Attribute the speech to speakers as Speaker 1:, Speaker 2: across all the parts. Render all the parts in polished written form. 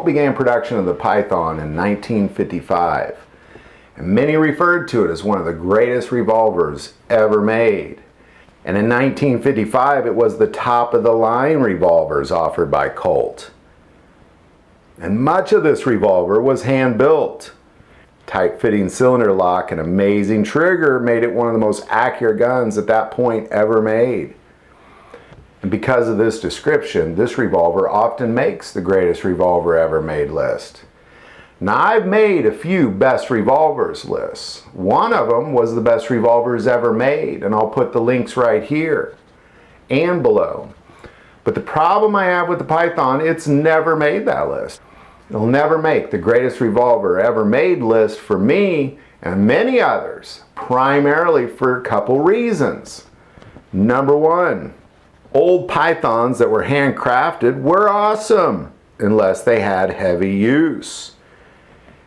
Speaker 1: began production of the Python in 1955, and many referred to it as one of the greatest revolvers ever made. And in 1955, it was the top of the line revolvers offered by Colt. And much of this revolver was hand-built. Tight-fitting cylinder lock and amazing trigger made it one of the most accurate guns at that point ever made. And because of this description, this revolver often makes the greatest revolver ever made list. Now, I've made a few best revolvers lists. One of them was the best revolvers ever made, and I'll put the links right here and below. But the problem I have with the Python, it's never made that list. It'll never make the greatest revolver ever made list for me and many others, primarily for a couple reasons. Number one, old Pythons that were handcrafted were awesome, unless they had heavy use.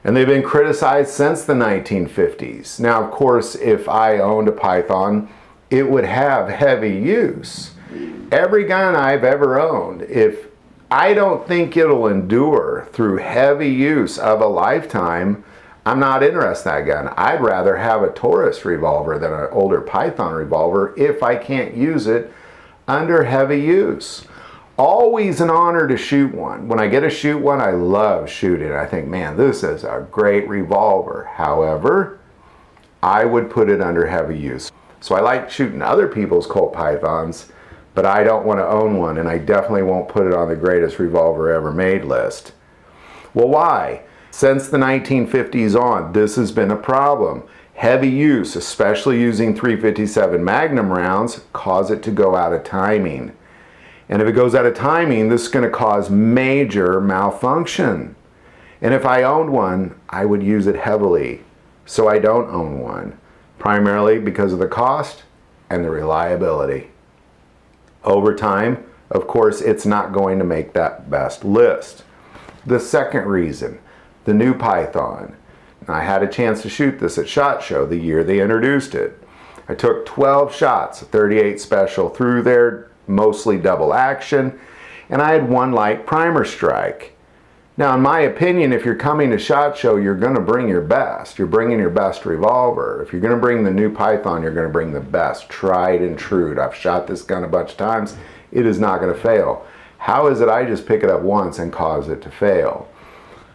Speaker 1: And they've been criticized since the 1950s. Now, of course, if I owned a Python, it would have heavy use. Every gun I've ever owned, if I don't think it'll endure through heavy use of a lifetime, I'm not interested in that gun. I'd rather have a Taurus revolver than an older Python revolver if I can't use it under heavy use. Always an honor to shoot one. When I get to shoot one, I love shooting. I think, man, this is a great revolver. However, I would put it under heavy use. So I like shooting other people's Colt Pythons, but I don't want to own one, and I definitely won't put it on the greatest revolver ever made list. Well, why? Since the 1950s on, this has been a problem. Heavy use, especially using .357 Magnum rounds, cause it to go out of timing. And if it goes out of timing, this is going to cause major malfunction. And if I owned one, I would use it heavily. So I don't own one, primarily because of the cost and the reliability. Over time, of course, it's not going to make that best list. The second reason, the new Python. I had a chance to shoot this at SHOT Show the year they introduced it. I took 12 shots, 38 special through there, mostly double action, and I had one light primer strike. Now, in my opinion, if you're coming to SHOT Show, you're going to bring your best. You're bringing your best revolver. If you're going to bring the new Python, you're going to bring the best, tried and true. I've shot this gun a bunch of times. It is not going to fail. How is it I just pick it up once and cause it to fail?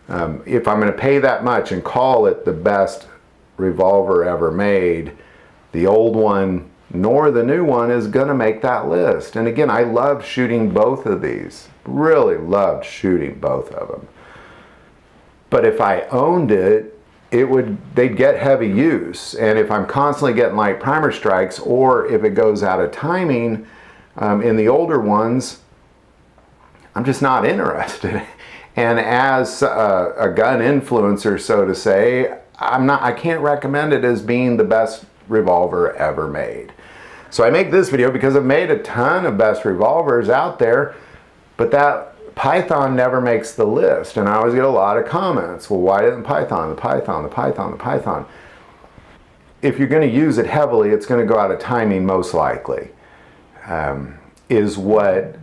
Speaker 1: If I'm going to pay that much and call it the best revolver ever made, the old one nor the new one is going to make that list. And again, I loved shooting both of these. Really loved shooting both of them. But if I owned it, they'd get heavy use. And if I'm constantly getting light primer strikes, or if it goes out of timing in the older ones, I'm just not interested. And as a gun influencer, so to say, I can't recommend it as being the best revolver ever made. So I make this video because I've made a ton of best revolvers out there, but that Python never makes the list. And I always get a lot of comments. Well, why didn't Python, the Python, the Python, the Python? If you're going to use it heavily, it's going to go out of timing most likely, is what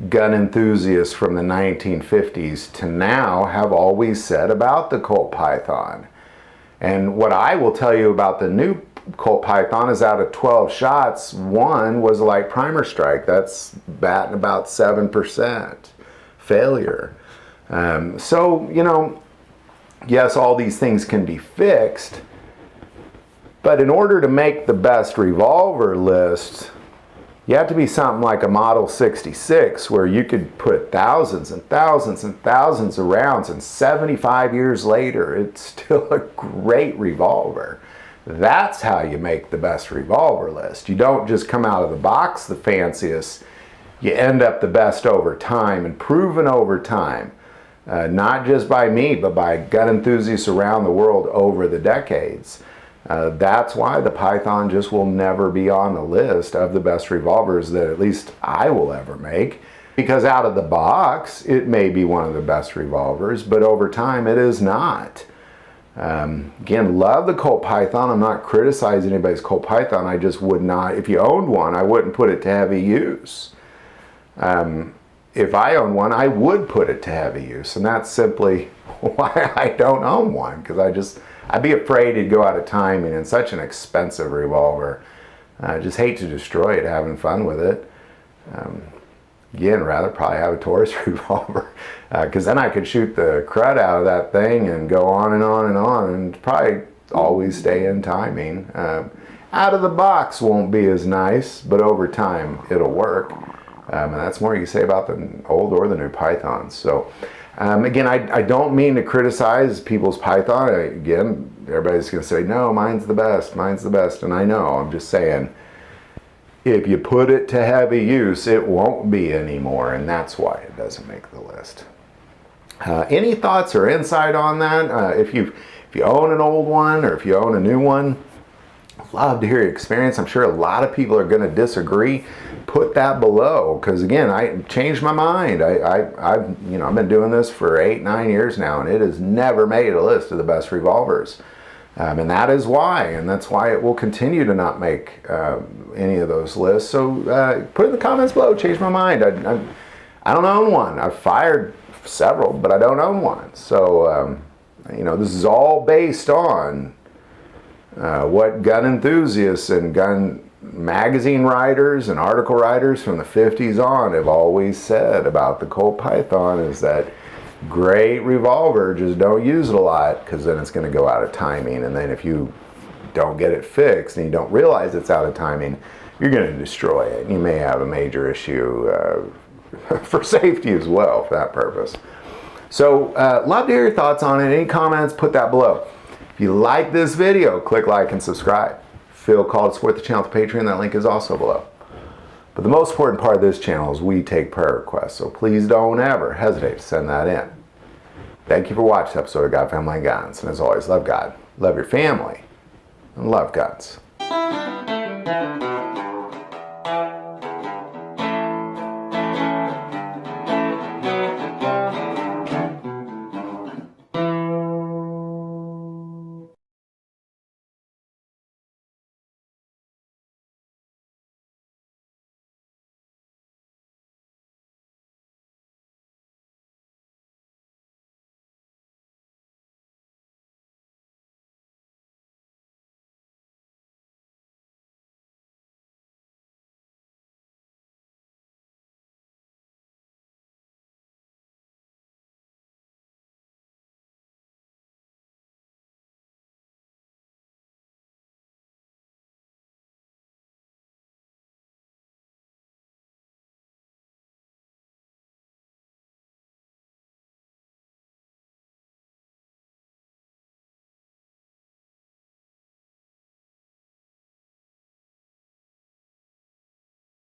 Speaker 1: gun enthusiasts from the 1950s to now have always said about the Colt Python. And what I will tell you about the new Colt Python is out of 12 shots, one was a light primer strike. That's batting about 7% failure. So, you know, yes, all these things can be fixed, but in order to make the best revolver list, you have to be something like a Model 66, where you could put thousands and thousands and thousands of rounds, and 75 years later, it's still a great revolver. That's how you make the best revolver list. You don't just come out of the box the fanciest. You end up the best over time, and proven over time, not just by me, but by gun enthusiasts around the world over the decades. That's why the Python just will never be on the list of the best revolvers that at least I will ever make, because out of the box it may be one of the best revolvers, but over time it is not. Again, love the Colt Python. I'm not criticizing anybody's Colt Python. I just would not, if you owned one, I wouldn't put it to heavy use. if I own one, I would put it to heavy use, and that's simply why I don't own one, because I'd be afraid it'd go out of timing, and such an expensive revolver. I just hate to destroy it having fun with it. Again, rather probably have a Taurus revolver, because then I could shoot the crud out of that thing and go on and on and on, and probably always stay in timing. Out of the box won't be as nice, but over time it'll work. And that's more you can say about the old or the new Pythons. So again, I don't mean to criticize people's Python. Again, everybody's going to say, no, mine's the best, mine's the best. And I know, I'm just saying, if you put it to heavy use, it won't be anymore, and that's why it doesn't make the list. Any thoughts or insight on that? If you own an old one, or if you own a new one, I'd love to hear your experience. I'm sure a lot of people are going to disagree. Put that below, because again, I changed my mind. I've been doing this for 8-9 years now, and it has never made a list of the best revolvers. And that is why, and that's why it will continue to not make any of those lists. So put in the comments below, change my mind. I don't own one. I've fired several, but I don't own one. So, this is all based on what gun enthusiasts and gun magazine writers and article writers from the 50s on have always said about the Colt Python, is that great revolver, just don't use it a lot, because then it's going to go out of timing, and then if you don't get it fixed and you don't realize it's out of timing, you're going to destroy it. You may have a major issue for safety as well for that purpose. So love to hear your thoughts on it. Any comments, put that below. If you like this video, click like and subscribe. Feel called to support the channel with Patreon. That link is also below. But the most important part of this channel is we take prayer requests, so please don't ever hesitate to send that in. Thank you for watching this episode of God, Family, and Guns. And as always, love God, love your family, and love guns.